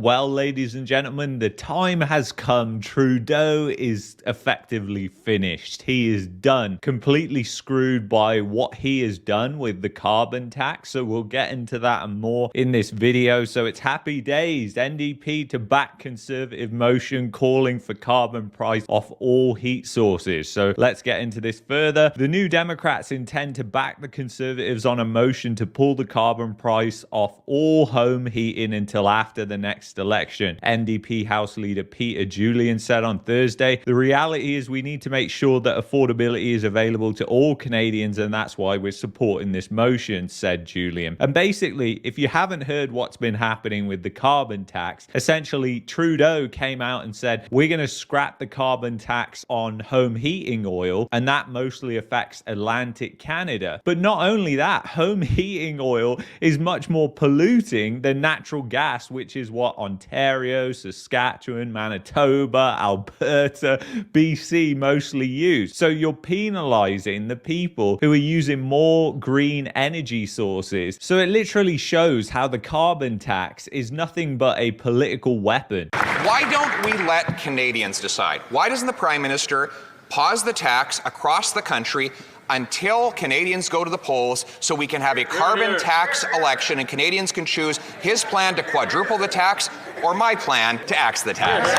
Well, ladies and gentlemen, the time has come. Trudeau is effectively finished. He is done, completely screwed by what he has done with the carbon tax. So we'll get into that and more in this video. So it's happy days. NDP to back Conservative motion calling for carbon price off all heat sources. So let's get into this further. The New Democrats intend to back the Conservatives on a motion to pull the carbon price off all home heating until after the next election. NDP House Leader Peter Julian said on Thursday, the reality is we need to make sure that affordability is available to all Canadians, and that's why we're supporting this motion, said Julian. And basically, if you haven't heard what's been happening with the carbon tax, essentially Trudeau came out and said, we're going to scrap the carbon tax on home heating oil, and that mostly affects Atlantic Canada. But not only that, home heating oil is much more polluting than natural gas, which is what Ontario, Saskatchewan, Manitoba, Alberta, BC mostly use. So you're penalizing the people who are using more green energy sources. So it literally shows how the carbon tax is nothing but a political weapon. Why don't we let Canadians decide? Why doesn't the Prime Minister pause the tax across the country until Canadians go to the polls so we can have a carbon tax election and Canadians can choose his plan to quadruple the tax or my plan to axe the tax?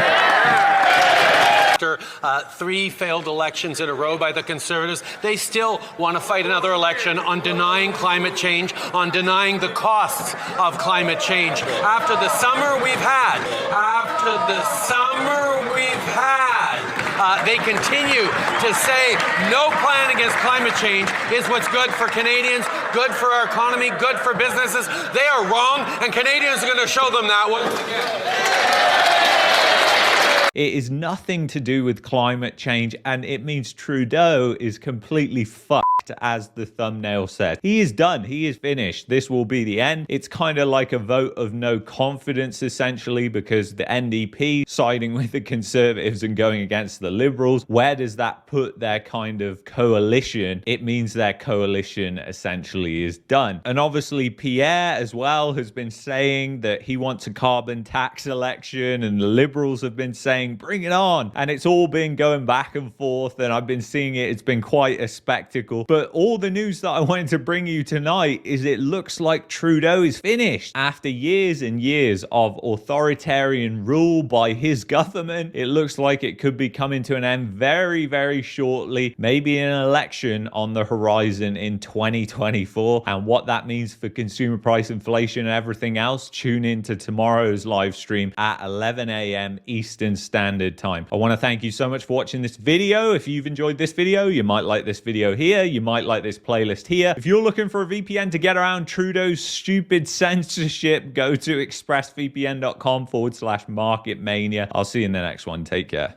After 3 failed elections in a row by the Conservatives, they still want to fight another election on denying climate change, on denying the costs of climate change. After the summer we've had, they continue to say no plan against climate change is what's good for Canadians, good for our economy, good for businesses. They are wrong, and Canadians are going to show them that once again. It is nothing to do with climate change, and it means Trudeau is completely fucked, as the thumbnail said. He is done. He is finished. This will be the end. It's kind of like a vote of no confidence, essentially, because the NDP siding with the Conservatives and going against the Liberals. Where does that put their kind of coalition? It means their coalition essentially is done. And obviously Pierre as well has been saying that he wants a carbon tax election, and the Liberals have been saying bring it on, and it's all been going back and forth, and I've been seeing it. It's been quite a spectacle. But all the news that I wanted to bring you tonight is it looks like Trudeau is finished. After years and years of authoritarian rule by his government, it looks like it could be coming to an end very, very shortly. Maybe an election on the horizon in 2024. And what that means for consumer price inflation and everything else, tune in to tomorrow's live stream at 11 a.m. Eastern Standard Time. I want to thank you so much for watching this video. If you've enjoyed this video, you might like this video here. You might like this playlist here. If you're looking for a VPN to get around Trudeau's stupid censorship, go to expressvpn.com/marketmania. I'll see you in the next one. Take care.